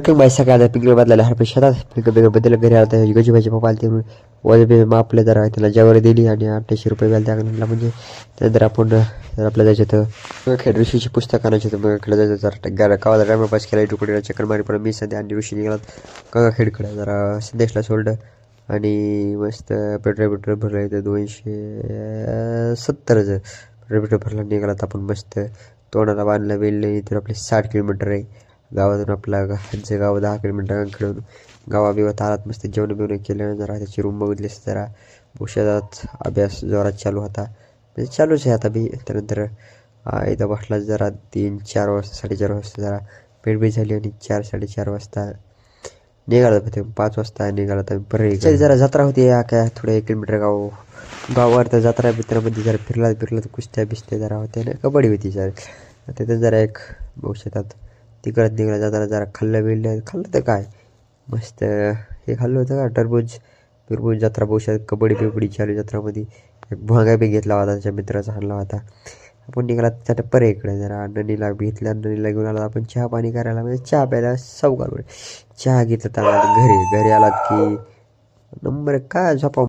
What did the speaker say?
morning bye सकाळ pink बदलायला हरपे शेतात पिंक बिंक बदल घरी आला गजूबाजी पप्पा आले ते वजबे मापले जरा त्याला ज्यावर दिली आणि 800 रुपये व्याल त्याला म्हणजे त्यानंतर आपण आपल्या जायचं तर खेळ ऋषीची पुस्तक आणायची तर मग खेळत जायचं जरा गावाला टायमापास केला तुकडीला चक्कर मारी पण मी सध्या आणि ऋषी निघाला गंगा खेळकडे जरा संदेशला सोडलं आणि मस्त पेट्रोल भरलं इथं 270चं पेट्रोल भरला निघालात आपण मस्त तोंडाला बांधलं वेळलं इथं आपले 60 किलोमीटर आहे गावातून आपला ह्यांचं गाव 10 किलोमीटर खेळून गावाबिवात आलात मस्त जेवण बिवणं केलं जरा त्याची रूम बघितलीस जरा औषधात अभ्यास जोरात चालू होता म्हणजे चालूच आहे आता बी त्यानंतर इथं बसला जरा 3-4 वाजता 4:30 वाजता जरा पेटबी झाली आणि 4-4:30 वाजता निघाला ते 5 वाजता निघाला तर बरं जरा जत्रा होती काय थोडं 1 किलोमीटर गावावर तर जत्रा बित्रामध्ये जरा फिरला तर कुस्त्या बिस्त्या जरा होत्या ना कबड्डी होती जरा तिथं जरा एक औषधात तिकडं निघाला जाताना जरा खाल्लं तर काय मस्त हे खाल्लं होतं का टरबूज जत्रा बहुशात कबड्डी बिबडी चालू जत्रामध्ये एक भोंगा बी घेतला होता त्याच्या मित्राचा आणला होता आपण निघाला त्याच्या परे इकडे जरा नदीला नदीला घेऊन आला आपण चहा पाणी करायला म्हणजे चहा प्यायला चहा घेतलं तर घरी आलात की नंबर काय झोपा